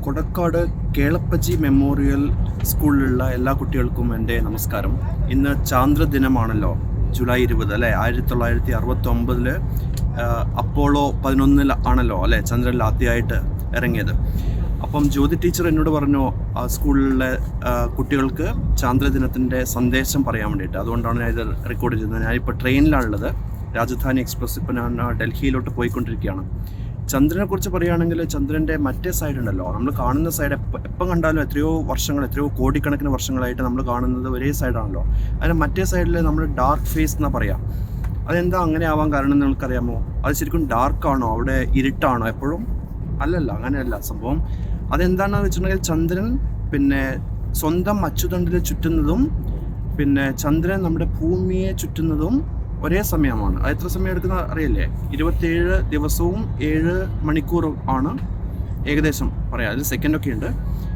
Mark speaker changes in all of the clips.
Speaker 1: Kodakkad Kelappaji memorial സ്കൂളിലുള്ള എല്ലാ കുട്ടികൾക്കും എൻ്റെ നമസ്കാരം. ഇന്ന് ചാന്ദ്രദിനമാണല്ലോ, ജൂലൈ 20 അല്ലേ. 1969 അപ്പോളോ 11 ആണല്ലോ അല്ലേ ചന്ദ്രനിൽ ആദ്യമായിട്ട് ഇറങ്ങിയത്. അപ്പം ജ്യോതി ടീച്ചർ എന്നോട് പറഞ്ഞു ആ സ്കൂളിലെ കുട്ടികൾക്ക് ചാന്ദ്രദിനത്തിൻ്റെ സന്ദേശം പറയാൻ വേണ്ടിയിട്ട്. അതുകൊണ്ടാണ് ഞാൻ ഇത് റെക്കോർഡ് ചെയ്യുന്നത്. ഞാനിപ്പോൾ ട്രെയിനിലാണുള്ളത്, രാജധാനി എക്സ്പ്രസ്. ഇപ്പോൾ ഞാൻ ഡൽഹിയിലോട്ട് പോയിക്കൊണ്ടിരിക്കുകയാണ്. ചന്ദ്രനെ കുറിച്ച് പറയുകയാണെങ്കിൽ, ചന്ദ്രൻ്റെ മറ്റേ സൈഡ് ഉണ്ടല്ലോ, നമ്മൾ കാണുന്ന സൈഡ് എപ്പം കണ്ടാലും എത്രയോ കോടിക്കണക്കിന് വർഷങ്ങളായിട്ട് നമ്മൾ കാണുന്നത് ഒരേ സൈഡാണല്ലോ. അതിന് മറ്റേ സൈഡിൽ നമ്മൾ ഡാർക്ക് ഫേസ് എന്നാണ് പറയാം. അതെന്താ അങ്ങനെ ആവാൻ കാരണം എന്ന് നിങ്ങൾക്കറിയാമോ? അത് ശരിക്കും ഡാർക്കാണോ, അവിടെ ഇരുട്ടാണോ എപ്പോഴും? അല്ലല്ല, അങ്ങനെയല്ല സംഭവം. അതെന്താണെന്ന് വെച്ചിട്ടുണ്ടെങ്കിൽ, ചന്ദ്രൻ പിന്നെ സ്വന്തം അച്ചുതണ്ടിൽ ചുറ്റുന്നതും പിന്നെ ചന്ദ്രൻ നമ്മുടെ ഭൂമിയെ ചുറ്റുന്നതും ഒരേ സമയമാണ്. അത് എത്ര സമയം എടുക്കുന്ന അറിയില്ലേ? 27 ദിവസവും 7 മണിക്കൂറും ആണ് ഏകദേശം പറയാം. അതിൽ സെക്കൻഡൊക്കെ ഉണ്ട്.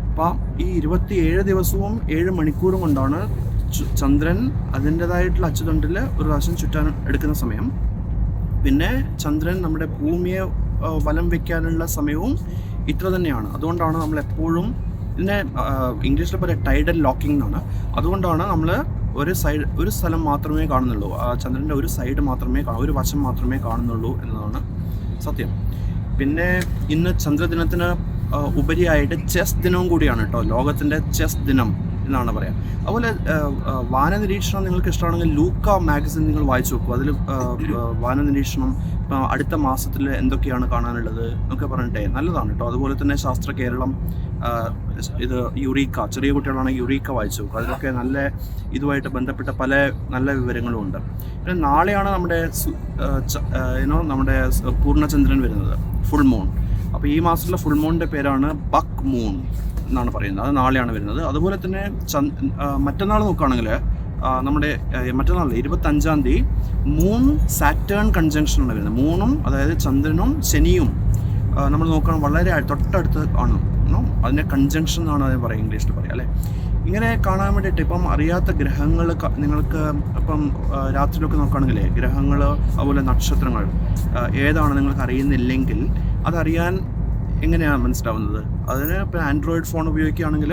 Speaker 1: അപ്പം ഈ 27 ദിവസവും 7 മണിക്കൂറും കൊണ്ടാണ് ചന്ദ്രൻ അതിൻ്റെതായിട്ടുള്ള അച്ചുതണ്ടിൽ ഒരു പ്രാവശ്യം ചുറ്റാൻ എടുക്കുന്ന സമയം. പിന്നെ ചന്ദ്രൻ നമ്മുടെ ഭൂമിയെ വലം വയ്ക്കാനുള്ള സമയവും ഇത്ര തന്നെയാണ്. അതുകൊണ്ടാണ് നമ്മൾ എപ്പോഴും ഇതിനെ ഇംഗ്ലീഷിൽ പറയാം ടൈഡൽ ലോക്കിംഗ് എന്നാണ്. അതുകൊണ്ടാണ് നമ്മൾ ഒരു സ്ഥലം മാത്രമേ കാണുന്നുള്ളൂ, ചന്ദ്രൻ്റെ ഒരു സൈഡ് മാത്രമേ ഒരു വശം മാത്രമേ കാണുന്നുള്ളൂ എന്നതാണ് സത്യം. പിന്നെ ഇന്ന് ചന്ദ്രദിനത്തിന് ഉപരിയായിട്ട് ചെസ് ദിനവും കൂടിയാണ് കേട്ടോ. ലോകത്തിൻ്റെ ചെസ് ദിനം എന്നാണ് പറയാം. അതുപോലെ വാനനിരീക്ഷണം നിങ്ങൾക്ക് ഇഷ്ടമാണെങ്കിൽ ലൂക്ക മാഗസിൻ നിങ്ങൾ വായിച്ചു നോക്കൂ. അതിൽ വാനനിരീക്ഷണം അടുത്ത മാസത്തിൽ എന്തൊക്കെയാണ് കാണാനുള്ളത് എന്നൊക്കെ പറഞ്ഞിട്ടേ നല്ലതാണ് കേട്ടോ. അതുപോലെ തന്നെ ശാസ്ത്ര കേരളം, ഇത് യുറീക്ക, ചെറിയ കുട്ടികളാണെങ്കിൽ യുറീക്ക വായിച്ചു നോക്കുക. അതിലൊക്കെ നല്ല ഇതുമായിട്ട് ബന്ധപ്പെട്ട പല നല്ല വിവരങ്ങളും ഉണ്ട്. പിന്നെ നാളെയാണ് നമ്മുടെ പൂർണ്ണചന്ദ്രൻ വരുന്നത്, ഫുൾ മൂൺ. അപ്പോൾ ഈ മാസത്തിലെ ഫുൾ മൂണിൻ്റെ പേരാണ് ബക്ക് മൂൺ എന്നാണ് പറയുന്നത്. അത് നാളെയാണ് വരുന്നത്. അതുപോലെ തന്നെ മറ്റന്നാൾ നോക്കുകയാണെങ്കിൽ നമ്മുടെ മറ്റന്നാൾ 25-ാം തീയതി മൂൺ സാറ്റേൺ കൺജങ്ഷനാണ് വരുന്നത്. മൂണും അതായത് ചന്ദ്രനും ശനിയും നമ്മൾ നോക്കണം വളരെ തൊട്ടടുത്ത് ആണ്. അതിൻ്റെ കൺജങ്ഷൻ എന്നാണ് അതിന് പറയുക, ഇംഗ്ലീഷിൽ പറയാം അല്ലേ. ഇങ്ങനെ കാണാൻ വേണ്ടിയിട്ട് ഇപ്പം അറിയാത്ത ഗ്രഹങ്ങൾ നിങ്ങൾക്ക് ഇപ്പം രാത്രിയിലൊക്കെ നോക്കുകയാണെങ്കിൽ ഗ്രഹങ്ങൾ അതുപോലെ നക്ഷത്രങ്ങൾ ഏതാണ് നിങ്ങൾക്ക് അറിയുന്നില്ലെങ്കിൽ അതറിയാൻ എങ്ങനെയാണ് മനസ്സിലാവുന്നത്? അതിന് ഇപ്പം ആൻഡ്രോയിഡ് ഫോൺ ഉപയോഗിക്കുകയാണെങ്കിൽ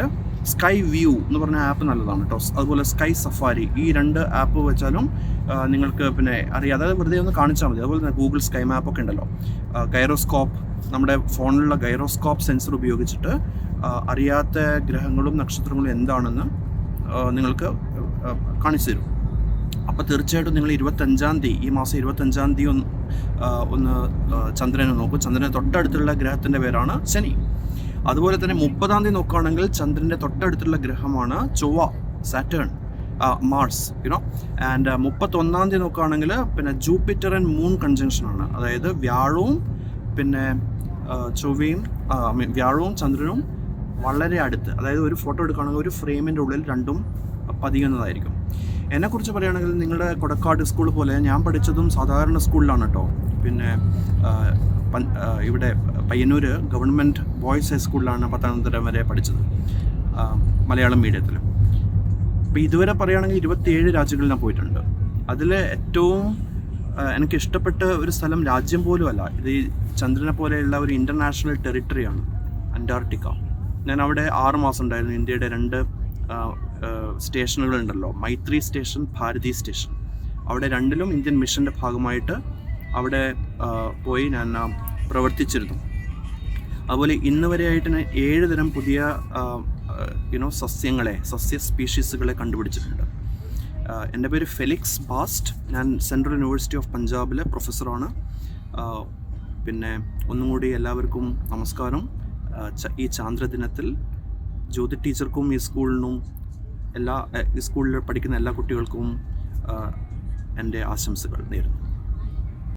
Speaker 1: സ്കൈ വ്യൂ എന്ന് പറഞ്ഞ ആപ്പ് നല്ലതാണ് കേട്ടോ. അതുപോലെ സ്കൈ സഫാരി, ഈ 2 ആപ്പ് വെച്ചാലും നിങ്ങൾക്ക് പിന്നെ അറിയാം. അതായത് വെറുതെ ഒന്ന് കാണിച്ചാൽ മതി. അതുപോലെ തന്നെ ഗൂഗിൾ സ്കൈ മാപ്പൊക്കെ ഉണ്ടല്ലോ. ഗൈറോസ്കോപ്പ്, നമ്മുടെ ഫോണിലുള്ള ഗൈറോസ്കോപ്പ് സെൻസർ ഉപയോഗിച്ചിട്ട് അറിയാത്ത ഗ്രഹങ്ങളും നക്ഷത്രങ്ങളും എന്താണെന്ന് നിങ്ങൾക്ക് കാണിച്ചു തരും. അപ്പോൾ തീർച്ചയായിട്ടും നിങ്ങൾ 25-ാം തീയതി, ഈ മാസം 25-ാം തീയതി ഒന്ന് ചന്ദ്രനെ നോക്കൂ. ചന്ദ്രൻ്റെ തൊട്ടടുത്തുള്ള ഗ്രഹത്തിൻ്റെ പേരാണ് ശനി. അതുപോലെ തന്നെ 30-ാം തീയതി നോക്കുകയാണെങ്കിൽ ചന്ദ്രൻ്റെ തൊട്ടടുത്തുള്ള ഗ്രഹമാണ് ചൊവ്വ, സാറ്റേൺ, മാർസ്, ആൻഡ് 31-ാം തീയതി നോക്കുകയാണെങ്കിൽ പിന്നെ ജൂപ്പിറ്റർ ആൻഡ് മൂൺ കൺജങ്ഷനാണ്. അതായത് വ്യാഴവും പിന്നെ വ്യാഴവും ചന്ദ്രനും വളരെ അടുത്ത്, അതായത് ഒരു ഫോട്ടോ എടുക്കുകയാണെങ്കിൽ ഒരു ഫ്രെയിമിൻ്റെ ഉള്ളിൽ രണ്ടും പതിയുന്നതായിരിക്കും. എന്നെക്കുറിച്ച് പറയുകയാണെങ്കിൽ നിങ്ങളുടെ കൊടക്കാട് സ്കൂൾ പോലെ ഞാൻ പഠിച്ചതും സാധാരണ സ്കൂളിലാണ് കേട്ടോ. പിന്നെ ഇവിടെ പയ്യന്നൂർ ഗവൺമെൻറ് ബോയ്സ് ഹൈസ്കൂളിലാണ് 10ാം തരം വരെ പഠിച്ചത്, മലയാളം മീഡിയത്തിൽ. അപ്പോൾ ഇതുവരെ പറയുകയാണെങ്കിൽ 27 രാജ്യങ്ങളിൽ ഞാൻ പോയിട്ടുണ്ട്. അതിൽ ഏറ്റവും എനിക്ക് ഇഷ്ടപ്പെട്ട ഒരു സ്ഥലം രാജ്യം പോലും അല്ല, ഇത് ഈ ചന്ദ്രനെ പോലെയുള്ള ഒരു ഇൻ്റർനാഷണൽ ടെറിട്ടറിയാണ്, അന്റാർട്ടിക്ക. ഞാൻ അവിടെ 6 മാസം ഉണ്ടായിരുന്നു. ഇന്ത്യയുടെ 2 സ്റ്റേഷനുകളുണ്ടല്ലോ, മൈത്രി സ്റ്റേഷൻ, ഭാരതി സ്റ്റേഷൻ. അവിടെ 2ലും ഇന്ത്യൻ മിഷൻ്റെ ഭാഗമായിട്ട് അവിടെ പോയി ഞാൻ പ്രവർത്തിച്ചിരുന്നു. അതുപോലെ ഇന്ന് വരെയായിട്ട് ഞാൻ 7 തരം പുതിയ സസ്യ സ്പീഷീസുകളെ കണ്ടുപിടിച്ചിട്ടുണ്ട്. എൻ്റെ പേര് ഫെലിക്സ് ബാസ്റ്റ്. ഞാൻ സെൻട്രൽ യൂണിവേഴ്സിറ്റി ഓഫ് പഞ്ചാബിലെ പ്രൊഫസറാണ്. പിന്നെ ഒന്നും കൂടി എല്ലാവർക്കും നമസ്കാരം. ഈ ചാന്ദ്രദിനത്തിൽ ജ്യോതി ടീച്ചർക്കും ഈ സ്കൂളിനും ഈ സ്കൂളിൽ പഠിക്കുന്ന എല്ലാ കുട്ടികൾക്കും എൻ്റെ ആശംസകൾ നേരുന്നു.